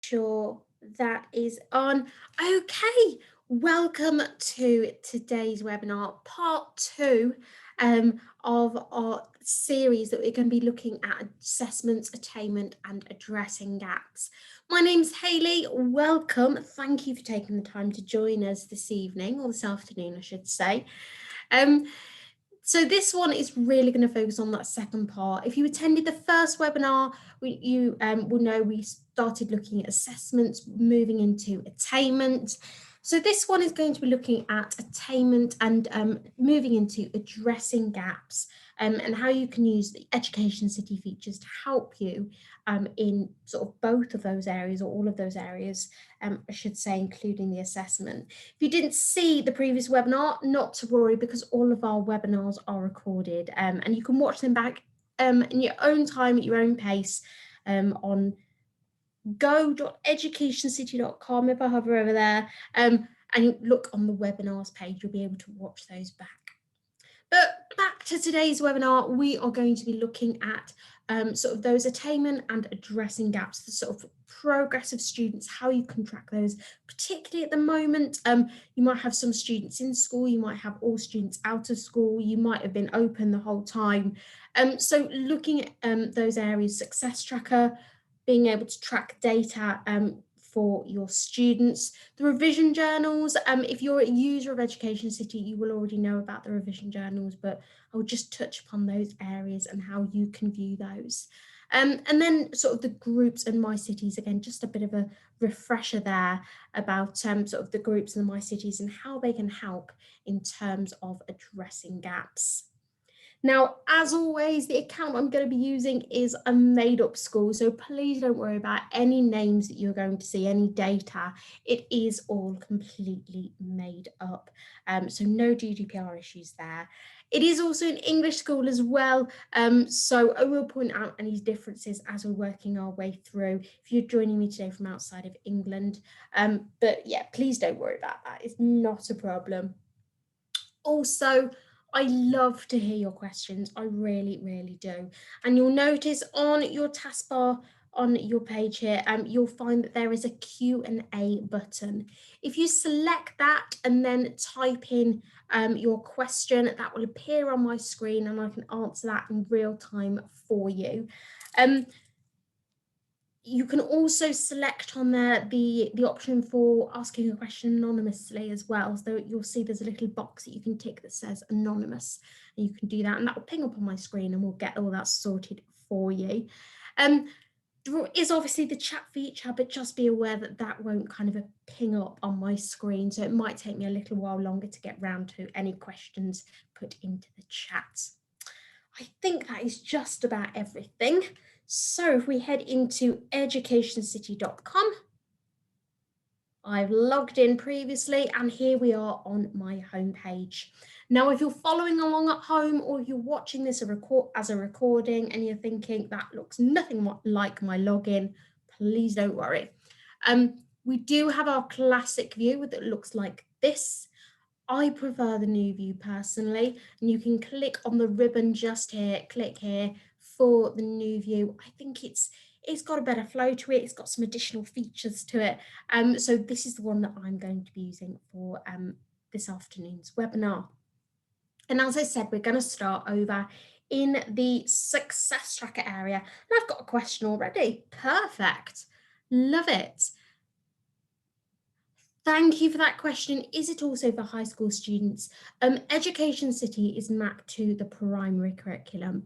Sure, that is on. Okay, welcome to today's webinar, part two of our series that we're going to be looking at assessments, attainment and addressing gaps. My name's Hayley. Welcome. Thank you for taking the time to join us this evening, or this afternoon, I should say. So this one is really going to focus on that second part. If you attended the first webinar, you will know we started looking at assessments, moving into attainment. So this one is going to be looking at attainment and moving into addressing gaps and how you can use the Education City features to help you in sort of both of those areas, or all of those areas, I should say, including the assessment. If you didn't see the previous webinar, not to worry, because all of our webinars are recorded and you can watch them back in your own time, at your own pace, on go.educationcity.com. If I hover over there and you look on the webinars page, you'll be able to watch those back. But back to today's webinar, we are going to be looking at sort of those attainment and addressing gaps, the sort of progress of students, how you can track those, particularly at the moment. You might have some students in school, you might have all students out of school, you might have been open the whole time. So looking at those areas, success tracker, being able to track data for your students. The revision journals, if you're a user of Education City, you will already know about the revision journals, but I'll just touch upon those areas and how you can view those. And then sort of the groups and My Cities, again, just a bit of a refresher there about sort of the groups and the My Cities and how they can help in terms of addressing gaps. Now, as always, the account I'm going to be using is a made-up school, so please don't worry about any names that you're going to see, any data. It is all completely made up, so no GDPR issues there. It is also an English school as well, so I will point out any differences as we're working our way through if you're joining me today from outside of England. But yeah, please don't worry about that. It's not a problem. Also, I love to hear your questions. I really, really do. And you'll notice on your taskbar on your page here, you'll find that there is a Q&A button. If you select that and then type in your question, that will appear on my screen and I can answer that in real time for you. You can also select on there the option for asking a question anonymously as well. So you'll see there's a little box that you can tick that says anonymous, and you can do that, and that will ping up on my screen and we'll get all that sorted for you. There is obviously the chat feature, but just be aware that that won't kind of ping up on my screen. So it might take me a little while longer to get round to any questions put into the chat. I think that is just about everything. So if we head into educationcity.com, I've logged in previously and here we are on my homepage. Now, if you're following along at home or you're watching this as a recording and you're thinking that looks nothing like my login, please don't worry. We do have our classic view that looks like this. I prefer the new view personally, and you can click on the ribbon just here, click here for the new view. I think it's got a better flow to it, it's got some additional features to it. So this is the one that I'm going to be using for this afternoon's webinar. And as I said, we're going to start over in the success tracker area. And I've got a question already. Perfect. Love it. Thank you for that question. Is it also for high school students? Education City is mapped to the primary curriculum.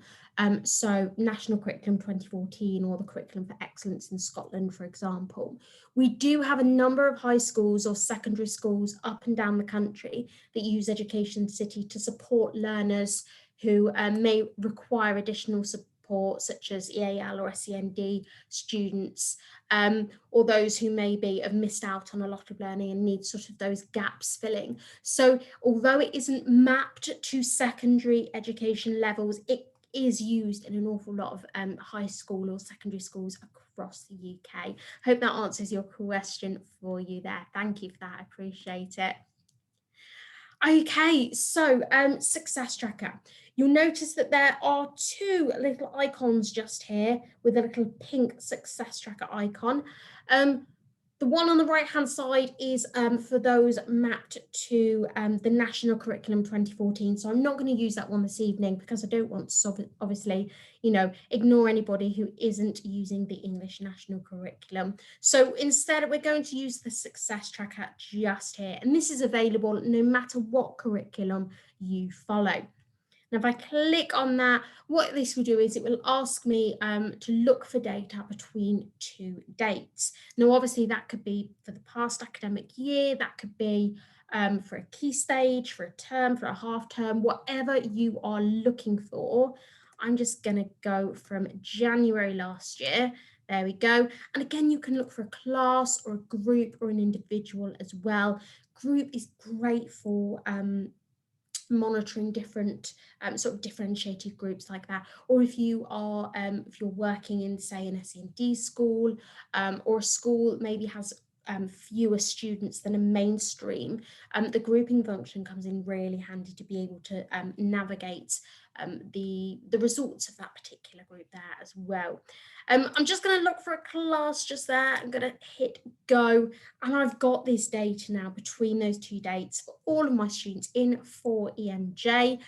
So National Curriculum 2014 or the Curriculum for Excellence in Scotland, for example. We do have a number of high schools or secondary schools up and down the country that use Education City to support learners who may require additional support, such as EAL or SEND students. Or those who maybe have missed out on a lot of learning and need sort of those gaps filling. So although it isn't mapped to secondary education levels, it is used in an awful lot of high school or secondary schools across the UK. Hope that answers your question for you there. Thank you for that, I appreciate it. Okay, so success tracker. You'll notice that there are two little icons just here with a little pink success tracker icon. The one on the right-hand side is for those mapped to the National Curriculum 2014. So I'm not going to use that one this evening because I don't want to obviously, ignore anybody who isn't using the English National Curriculum. So instead, we're going to use the Success Tracker just here. And this is available no matter what curriculum you follow. Now, if I click on that, what this will do is it will ask me to look for data between two dates. Now, obviously, that could be for the past academic year, that could be for a key stage, for a term, for a half term, whatever you are looking for. I'm just going to go from January last year. There we go. And again, you can look for a class or a group or an individual as well. Group is great for monitoring different sort of differentiated groups like that, or if you are if you're working in, say, an SEND school or a school maybe has fewer students than a mainstream, the grouping function comes in really handy to be able to navigate the results of that particular group there as well. I'm just going to look for a class just there. I'm going to hit go, and I've got this data now between those two dates for all of my students in 4ENJ.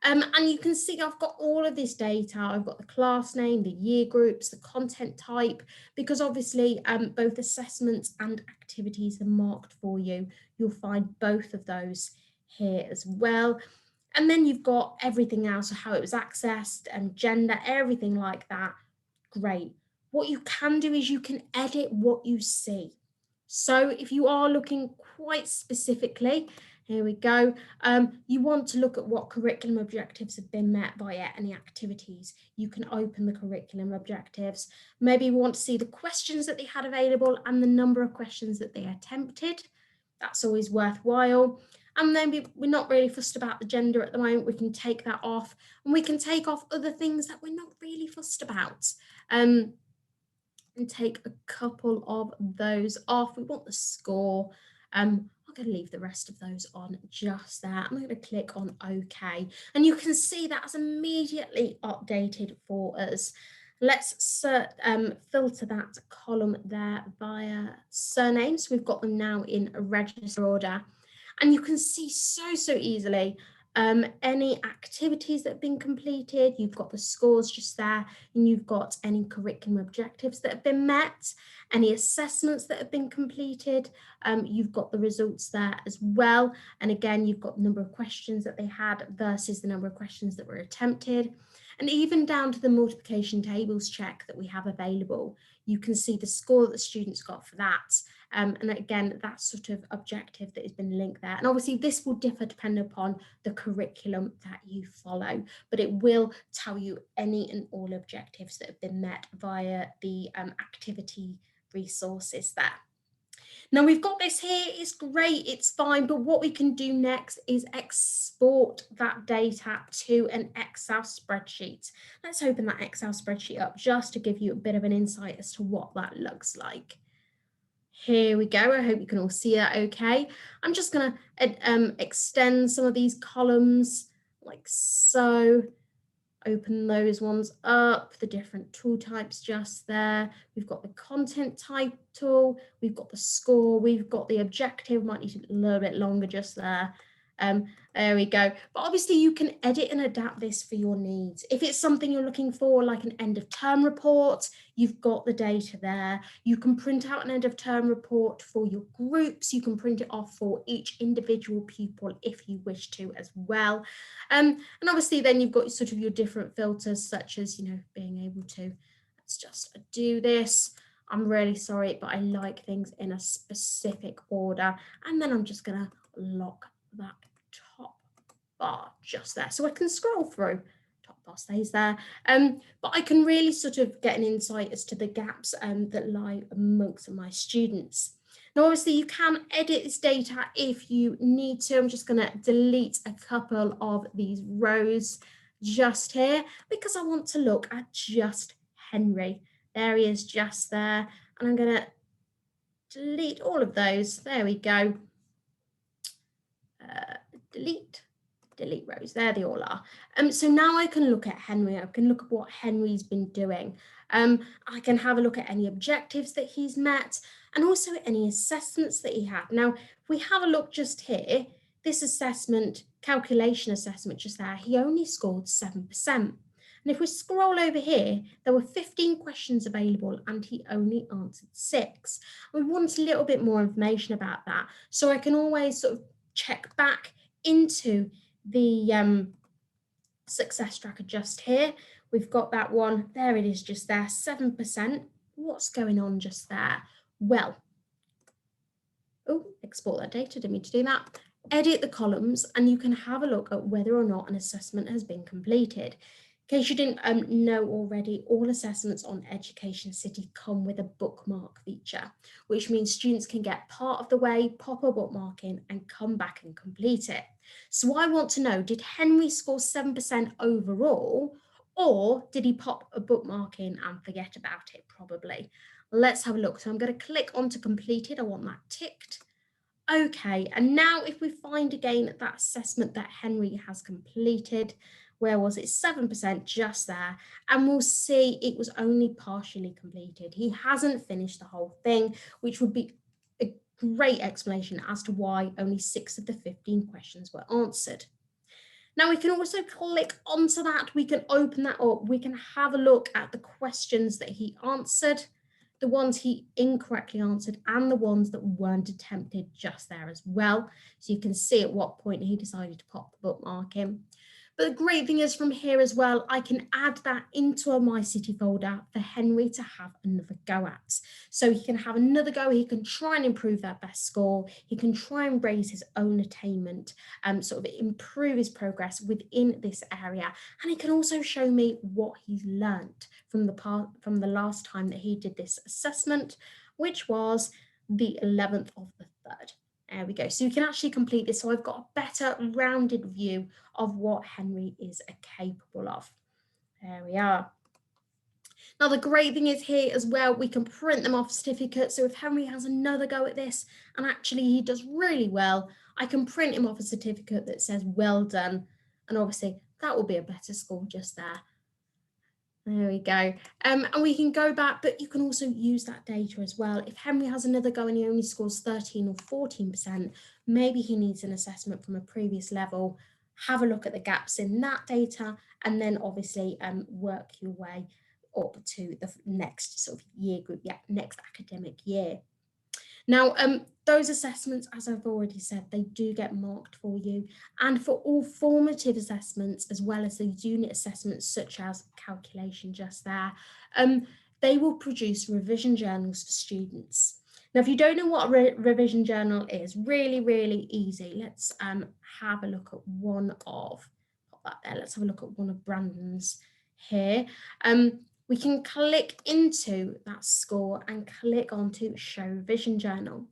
And you can see I've got all of this data. I've got the class name, the year groups, the content type, because obviously both assessments and activities are marked for you. You'll find both of those here as well. And then you've got everything else, so how it was accessed and gender, everything like that. Great. What you can do is you can edit what you see. So if you are looking quite specifically, here we go, you want to look at what curriculum objectives have been met via any activities. You can open the curriculum objectives. Maybe you want to see the questions that they had available and the number of questions that they attempted. That's always worthwhile. And then we're not really fussed about the gender at the moment. We can take that off, and we can take off other things that we're not really fussed about. And take a couple of those off. We want the score. I'm going to leave the rest of those on just there. I'm going to click on OK. And you can see that's immediately updated for us. Let's filter that column there via surname. So we've got them now in a register order. And you can see so easily any activities that have been completed. You've got the scores just there, and you've got any curriculum objectives that have been met, any assessments that have been completed. You've got the results there as well. And again, you've got the number of questions that they had versus the number of questions that were attempted. And even down to the multiplication tables check that we have available, you can see the score that the students got for that. And again, that sort of objective that has been linked there. And obviously this will differ depending upon the curriculum that you follow, but it will tell you any and all objectives that have been met via the activity resources there. Now we've got this here, it's great, it's fine, but what we can do next is export that data to an Excel spreadsheet. Let's open that Excel spreadsheet up just to give you a bit of an insight as to what that looks like. Here we go. I hope you can all see that okay. I'm just going to extend some of these columns like so. Open those ones up, the different tool types just there. We've got the content title, we've got the score, we've got the objective, might need a little bit longer just there. There we go. But obviously you can edit and adapt this for your needs. If it's something you're looking for, like an end of term report, you've got the data there. You can print out an end of term report for your groups. You can print it off for each individual pupil if you wish to as well. And obviously then you've got sort of your different filters, such as, being able to, let's just do this. I'm really sorry, but I like things in a specific order. And then I'm just going to lock that top bar just there, so I can scroll through. Top bar stays there, but I can really sort of get an insight as to the gaps that lie amongst my students. Now obviously you can edit this data if you need to. I'm just going to delete a couple of these rows just here because I want to look at just Henry. There he is just there, and I'm going to delete all of those. There we go. Delete rows, there they all are. So now I can look at Henry, I can look at what Henry's been doing. I can have a look at any objectives that he's met and also any assessments that he had. Now, if we have a look just here, this assessment, calculation assessment just there, he only scored 7%. And if we scroll over here, there were 15 questions available and he only answered 6. We want a little bit more information about that. So I can always sort of check back into the success tracker just here. We've got that one. There it is just there, 7%. What's going on just there? Well, export that data, didn't mean to do that. Edit the columns and you can have a look at whether or not an assessment has been completed. In case you didn't know already, all assessments on EducationCity come with a bookmark feature, which means students can get part of the way, pop a bookmark in and come back and complete it. So I want to know, did Henry score 7% overall, or did he pop a bookmark in and forget about it? Probably. Let's have a look. So I'm going to click on to completed. I want that ticked. Okay, and now if we find again that assessment that Henry has completed, where was it? 7% just there, and we'll see it was only partially completed. He hasn't finished the whole thing, which would be a great explanation as to why only 6 of the 15 questions were answered. Now we can also click onto that, we can open that up, we can have a look at the questions that he answered, the ones he incorrectly answered and the ones that weren't attempted just there as well. So you can see at what point he decided to pop the bookmark in. But the great thing is from here as well, I can add that into a My City folder for Henry to have another go at. So he can have another go, he can try and improve that best score, he can try and raise his own attainment, sort of improve his progress within this area. And he can also show me what he's learned from the last time that he did this assessment, which was the 11th of the 3rd. There we go. So you can actually complete this. So I've got a better rounded view of what Henry is capable of. There we are. Now, the great thing is here as well, we can print them off certificates. So if Henry has another go at this and actually he does really well, I can print him off a certificate that says well done. And obviously that will be a better score just there. There we go. And we can go back, but you can also use that data as well. If Henry has another go and he only scores 13 or 14%, maybe he needs an assessment from a previous level. Have a look at the gaps in that data, and then obviously work your way up to the next sort of year group, next academic year. Now, those assessments, as I've already said, they do get marked for you. And for all formative assessments, as well as these unit assessments, such as calculation just there, they will produce revision journals for students. Now, if you don't know what a revision journal is, really, really easy. Let's have a look at one of, pop that there, let's have a look at one of Brandon's here. We can click into that score and click onto Show Revision Journal.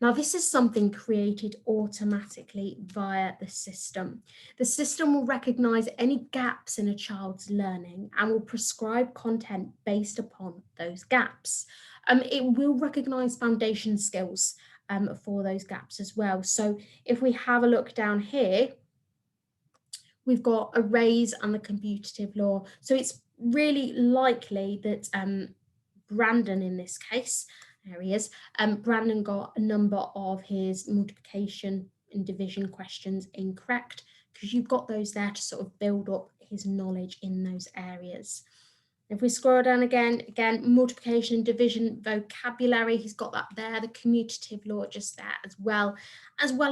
Now, this is something created automatically via the system. The system will recognise any gaps in a child's learning and will prescribe content based upon those gaps. It will recognise foundation skills for those gaps as well. So if we have a look down here, we've got arrays and the commutative law. So it's really likely that Brandon, in this case, there he is, Brandon got a number of his multiplication and division questions incorrect, because you've got those there to sort of build up his knowledge in those areas. If we scroll down again, multiplication and division vocabulary, he's got that there, the commutative law just there as well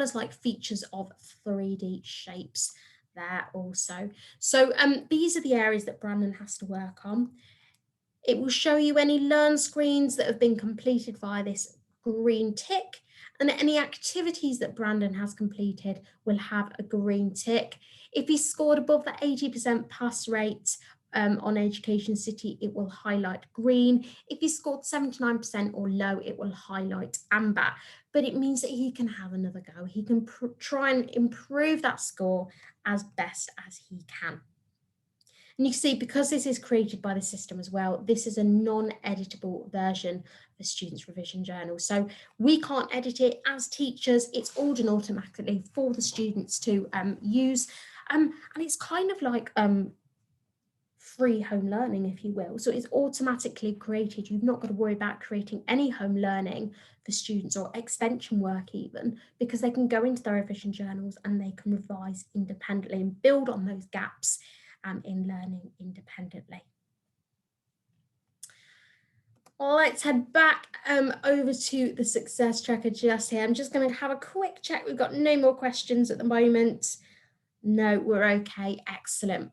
as like features of 3D shapes there also. So these are the areas that Brandon has to work on. It will show you any learn screens that have been completed via this green tick, and any activities that Brandon has completed will have a green tick. If he scored above the 80% pass rate on EducationCity, it will highlight green. If he scored 79% or low, it will highlight amber. But it means that he can have another go. He can try and improve that score as best as he can. And you see, because this is created by the system as well, this is a non-editable version of the student's revision journal. So we can't edit it as teachers. It's all done automatically for the students to use. And it's kind of like free home learning, if you will. So it's automatically created. You've not got to worry about creating any home learning for students or extension work even, because they can go into their revision journals and they can revise independently and build on those gaps in learning independently. Let's head back over to the success tracker just here. I'm just going to have a quick check. We've got no more questions at the moment. No, we're okay. Excellent.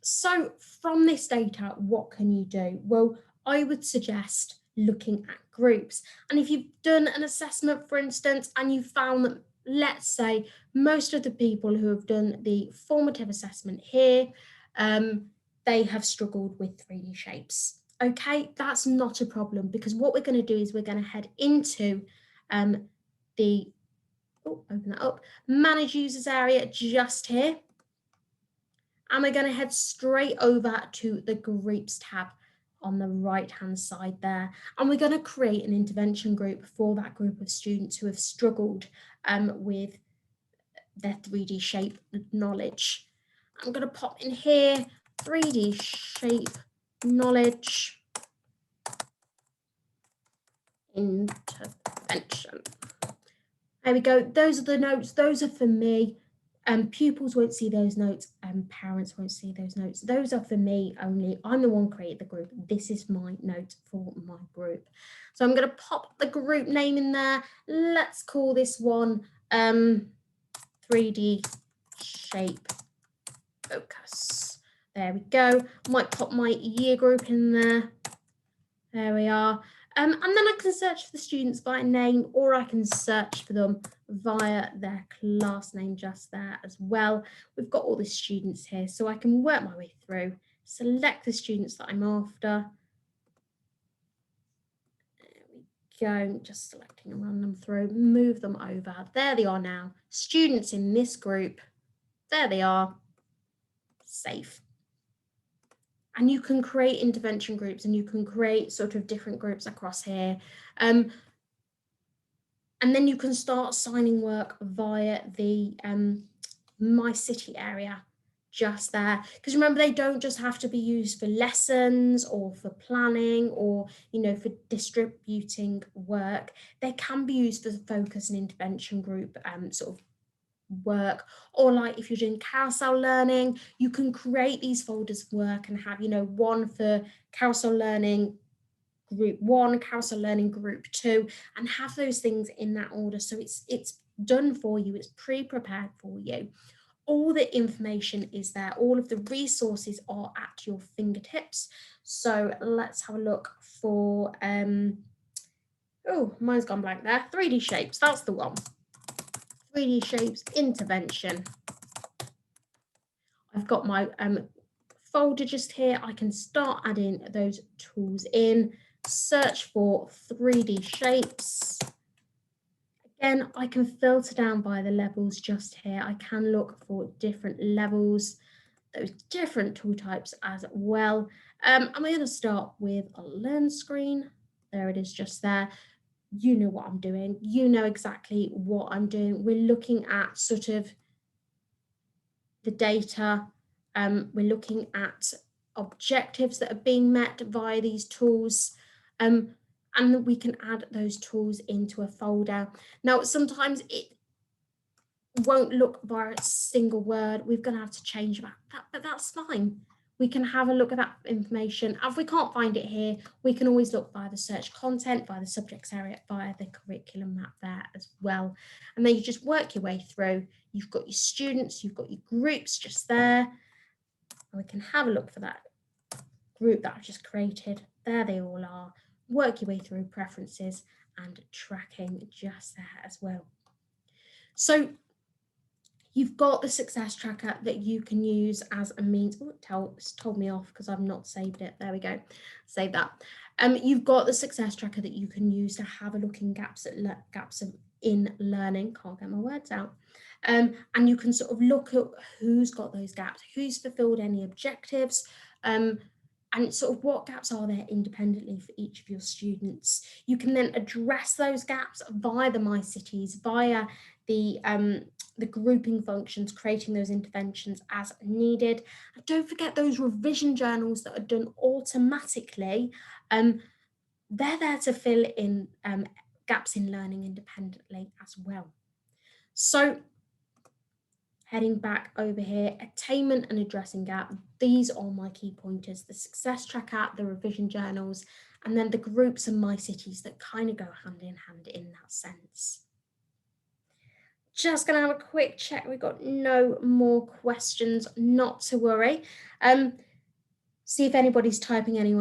So from this data, what can you do? Well, I would suggest looking at groups. And if you've done an assessment, for instance, and you found that, let's say, most of the people who have done the formative assessment here, they have struggled with 3D shapes. Okay, that's not a problem, because what we're going to do is we're going to head into the, open that up, manage users area just here. And we're going to head straight over to the groups tab on the right hand side there. And we're going to create an intervention group for that group of students who have struggled with their 3D shape knowledge. I'm going to pop in here 3D shape knowledge intervention. There we go. Those are the notes. Those are for me. Pupils won't see those notes, and parents won't see those notes. Those are for me only. I'm the one creating the group. This is my note for my group. So I'm going to pop the group name in there. Let's call this one 3D shape focus. There we go. Might pop my year group in there. There we are. And then I can search for the students by name, or I can search for them via their class name just there as well. We've got all the students here, so I can work my way through, select the students that I'm after. There we go, just selecting and run them through, move them over. There they are now. Students in this group, there they are, safe. And you can create intervention groups, and you can create sort of different groups across here. And then you can start assigning work via the My City area just there. Because remember, they don't just have to be used for lessons or for planning or, you know, for distributing work. They can be used for the focus and intervention group sort of work, or like if you're doing carousel learning, you can create these folders of work and have, you know, one for carousel learning group 1, carousel learning group 2, and have those things in that order. So it's done for you, it's pre-prepared for you. All the information is there, all of the resources are at your fingertips. So let's have a look for oh, mine's gone blank there. 3D shapes, that's the one. 3D shapes intervention. I've got my folder just here. I can start adding those tools in, search for 3D shapes. Again, I can filter down by the levels just here. I can look for different levels, those different tool types as well. I'm going to start with a learn screen. There it is just there. You know what I'm doing. You know exactly what I'm doing. We're looking at sort of the data. We're looking at objectives that are being met via these tools. And we can add those tools into a folder. Now, sometimes it won't look via a single word. We're going to have to change that, but that's fine. We can have a look at that information. If we can't find it here, we can always look via the search content, via the subjects area, via the curriculum map there as well. And then you just work your way through. You've got your students, you've got your groups just there. And we can have a look for that group that I've just created. There they all are. Work your way through preferences and tracking just there as well. So you've got the success tracker that you can use as a means. Oh, it's told me off because I've not saved it. There we go. Save that. You've got the success tracker that you can use to have a look in gaps in learning. Can't get my words out. And you can sort of look at who's got those gaps, who's fulfilled any objectives, and and sort of what gaps are there independently for each of your students. You can then address those gaps via the My Cities, via the grouping functions, creating those interventions as needed. And don't forget those revision journals that are done automatically. They're there to fill in gaps in learning independently as well. So heading back over here, attainment and addressing gap. These are my key pointers: the success tracker, the revision journals, and then the groups and My Cities that kind of go hand in hand in that sense. Just going to have a quick check. We've got no more questions, not to worry. See if anybody's typing any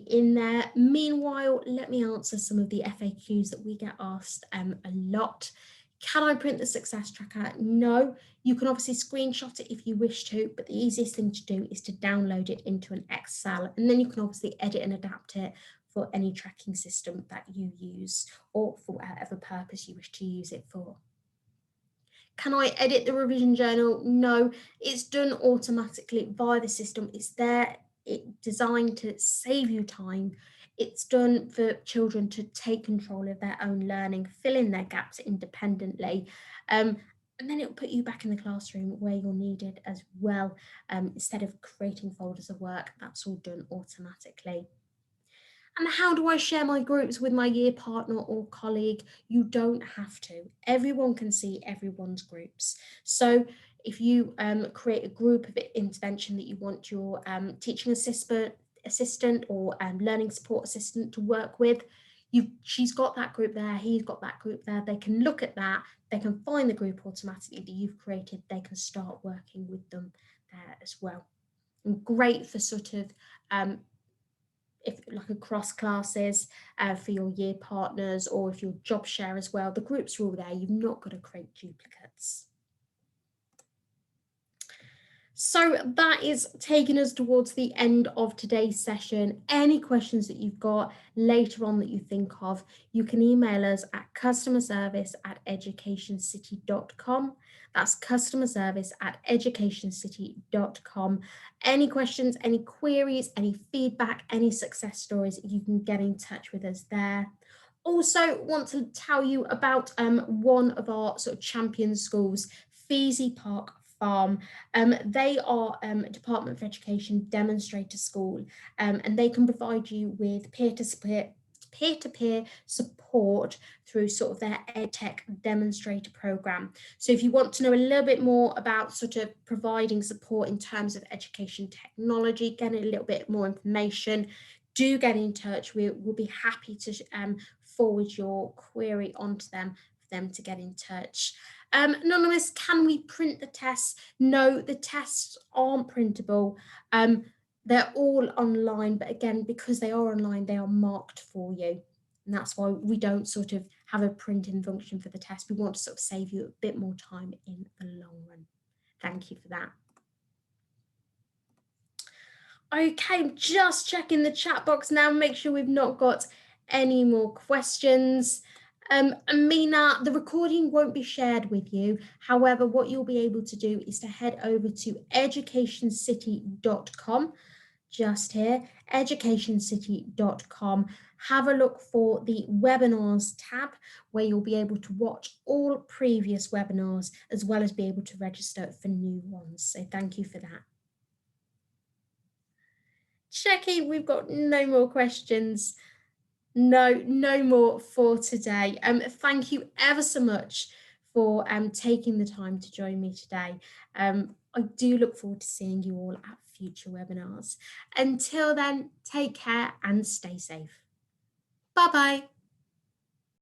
in there. Meanwhile, let me answer some of the FAQs that we get asked a lot. Can I print the success tracker? No, you can obviously screenshot it if you wish to, but the easiest thing to do is to download it into an Excel, and then you can obviously edit and adapt it for any tracking system that you use or for whatever purpose you wish to use it for. Can I edit the revision journal? No, it's done automatically via the system. It's there, it's designed to save you time. It's done for children to take control of their own learning, fill in their gaps independently. And then it'll put you back in the classroom where you're needed as well. Instead of creating folders of work, that's all done automatically. And how do I share my groups with my year partner or colleague? You don't have to. Everyone can see everyone's groups. So if you create a group of intervention that you want your teaching assistant or learning support assistant to work with, she's got that group there, he's got that group there. They can look at that, they can find the group automatically that you've created, they can start working with them there as well. And great for sort of if like across classes for your year partners, or if you're job share as well, the groups are all there. You've not got to create duplicates. So that is taking us towards the end of today's session. Any questions that you've got later on that you think of, you can email us at customerservice@educationcity.com. That's customerservice@educationcity.com. Any questions, any queries, any feedback, any success stories, you can get in touch with us there. Also want to tell you about one of our sort of champion schools, Feasey Park Farm. They are a Department for Education demonstrator school, and they can provide you with peer-to-peer support through sort of their EdTech demonstrator program. So if you want to know a little bit more about sort of providing support in terms of education technology, getting a little bit more information, do get in touch. We'll be happy to forward your query onto them for them to get in touch. Anonymous, can we print the tests? No, the tests aren't printable. They're all online, but again, because they are online, they are marked for you. And that's why we don't sort of have a printing function for the test. We want to sort of save you a bit more time in the long run. Thank you for that. Okay, I'm just checking the chat box now, make sure we've not got any more questions. Amina, the recording won't be shared with you. However, what you'll be able to do is to head over to educationcity.com, just here, educationcity.com. Have a look for the webinars tab where you'll be able to watch all previous webinars as well as be able to register for new ones. So thank you for that. Checking, we've got no more questions. No more for today. Thank you ever so much for taking the time to join me today. I do look forward to seeing you all at future webinars. Until then, take care and stay safe. Bye-bye.